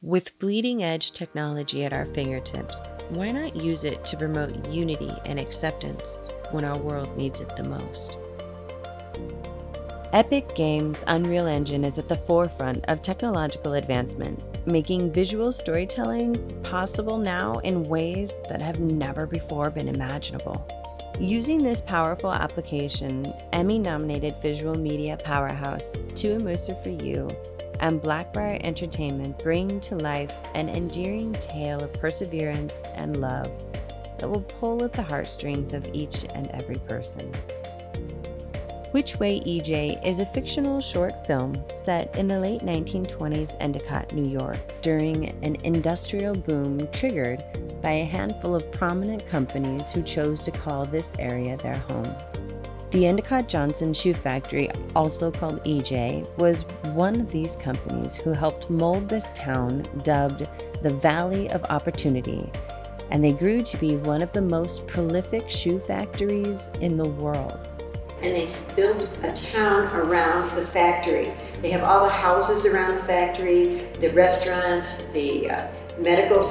With bleeding-edge technology at our fingertips, why not use it to promote unity and acceptance when our world needs it the most? Epic Games' Unreal Engine is at the forefront of technological advancement, making visual storytelling possible now in ways that have never before been imaginable. Using this powerful application, Emmy-nominated visual media powerhouse Too Immersive for You and Blackbriar Entertainment bring to life an endearing tale of perseverance and love that will pull at the heartstrings of each and every person. Which Way, EJ is a fictional short film set in the late 1920s Endicott, New York, during an industrial boom triggered by a handful of prominent companies who chose to call this area their home. The Endicott Johnson Shoe Factory, also called EJ, was one of these companies who helped mold this town, dubbed the Valley of Opportunity, and they grew to be one of the most prolific shoe factories in the world. And they built a town around the factory. They have all the houses around the factory, the restaurants, the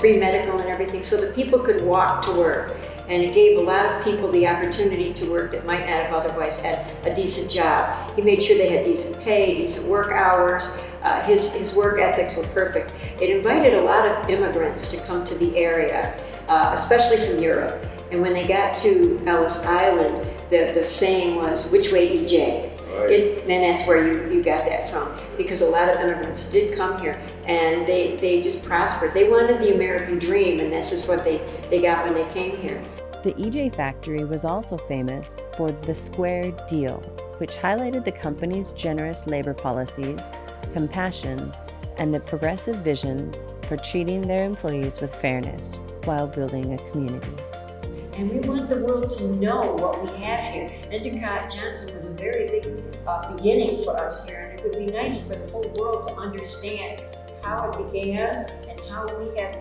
free medical and everything, so that people could walk to work. And it gave a lot of people the opportunity to work that might not have otherwise had a decent job. He made sure they had decent pay, decent work hours. His work ethics were perfect. It invited a lot of immigrants to come to the area, especially from Europe. And when they got to Ellis Island, the saying was, "Which way, EJ?" Right. Then that's where you got that from, because a lot of immigrants did come here and they just prospered. They wanted the American dream, and this is what they got when they came here. The EJ factory was also famous for the Square Deal, which highlighted the company's generous labor policies, compassion, and the progressive vision for treating their employees with fairness while building a community. And we want the world to know what we have here. Endicott Johnson was a very big beginning for us here, and it would be nice for the whole world to understand how it began and how we have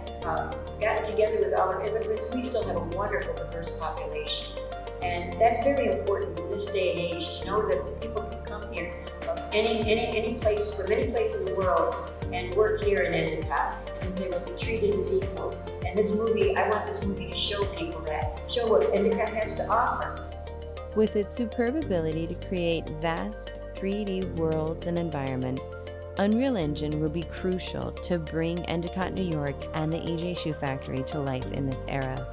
gotten together with all our immigrants. We still have a wonderful, diverse population. And that's very important in this day and age, to know that people can come here from any place, from any place in the world, and work here in Endicott, and they will be treated as equals. And this movie, I want this movie to show people that, show what Endicott has to offer. With its superb ability to create vast 3D worlds and environments, Unreal Engine will be crucial to bring Endicott, New York and the EJ Shoe Factory to life in this era.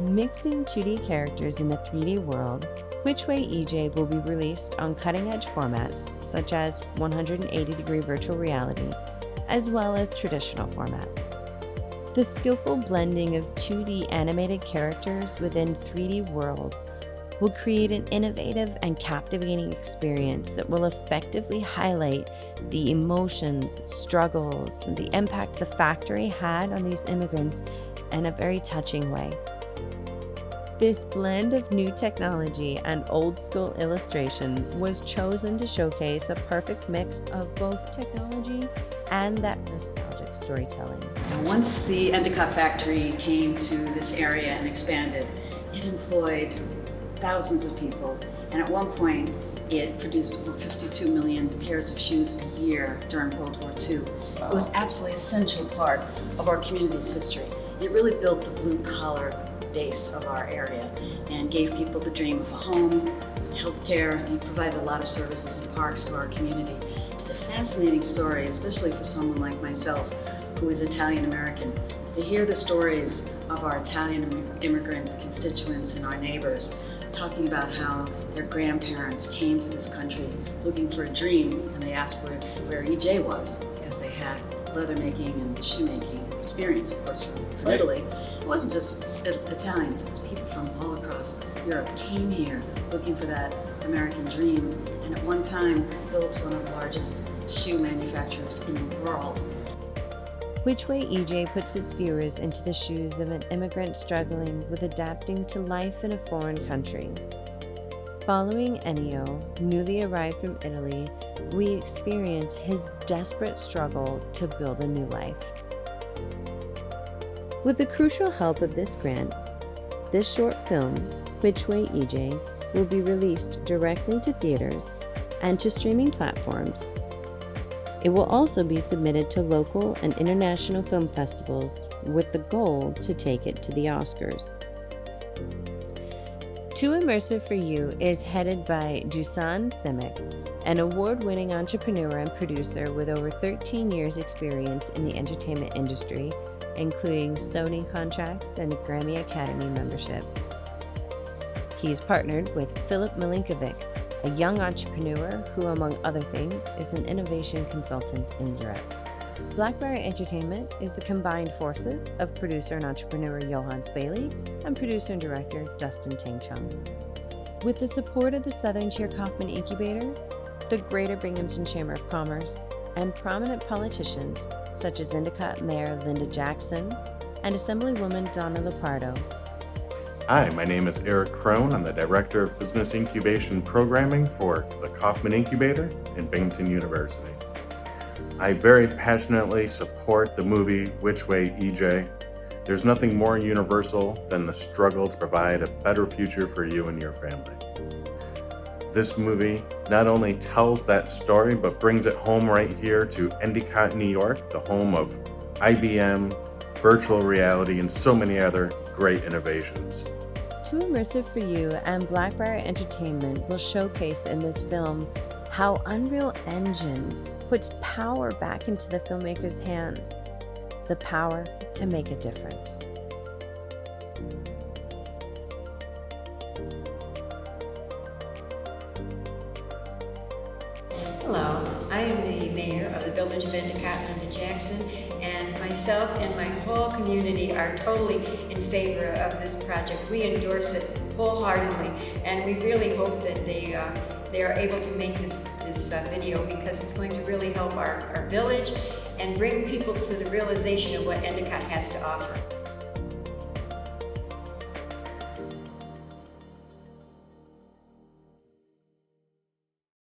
Mixing 2D characters in a 3D world, Which Way, EJ will be released on cutting-edge formats such as 180-degree virtual reality, as well as traditional formats. The skillful blending of 2D animated characters within 3D worlds will create an innovative and captivating experience that will effectively highlight the emotions, struggles, and the impact the factory had on these immigrants in a very touching way. This blend of new technology and old-school illustration was chosen to showcase a perfect mix of both technology and that nostalgic storytelling. Once the Endicott factory came to this area and expanded, it employed thousands of people, and at one point it produced over 52 million pairs of shoes a year during World War II. It was absolutely essential part of our community's history. It really built the blue-collar base of our area and gave people the dream of a home, healthcare, and provided a lot of services and parks to our community. It's a fascinating story, especially for someone like myself, who is Italian American, to hear the stories of our Italian immigrant constituents and our neighbors talking about how their grandparents came to this country looking for a dream, and they asked where EJ was, because they had leather making and shoemaking experience, of course, from Italy. It wasn't just Italians, it was people from all across Europe came here looking for that American dream, and at one time built one of the largest shoe manufacturers in the world. Which Way, EJ puts its viewers into the shoes of an immigrant struggling with adapting to life in a foreign country. Following Ennio, newly arrived from Italy, we experience his desperate struggle to build a new life. With the crucial help of this grant, this short film, Which Way, EJ, will be released directly to theaters and to streaming platforms. It will also be submitted to local and international film festivals with the goal to take it to the Oscars. Too Immersive for You is headed by Dusan Simic, an award-winning entrepreneur and producer with over 13 years' experience in the entertainment industry, including Sony contracts and a Grammy Academy membership. He's partnered with Philip Milinkovic, a young entrepreneur who, among other things, is an innovation consultant in Europe. Blackberry Entertainment is the combined forces of producer and entrepreneur Johann Bailey and producer and director Dustin Ting Chung. With the support of the Southern Tier Kaufman Incubator, the Greater Binghamton Chamber of Commerce, and prominent politicians such as Endicott Mayor Linda Jackson and Assemblywoman Donna Lupardo. Hi, my name is Eric Crone. I'm the Director of Business Incubation Programming for the Kaufman Incubator in Binghamton University. I very passionately support the movie Which Way, EJ? There's nothing more universal than the struggle to provide a better future for you and your family. This movie not only tells that story, but brings it home right here to Endicott, New York, the home of IBM, virtual reality, and so many other great innovations. Too Immersive for You and Blackberry Entertainment will showcase in this film how Unreal Engine puts power back into the filmmaker's hands, the power to make a difference. Hello, I am the mayor of the village of Endicott, Linda Jackson, and myself and my whole community are totally in favor of this project. We endorse it wholeheartedly, and we really hope that they are able to make this video, because it's going to really help our village and bring people to the realization of what Endicott has to offer.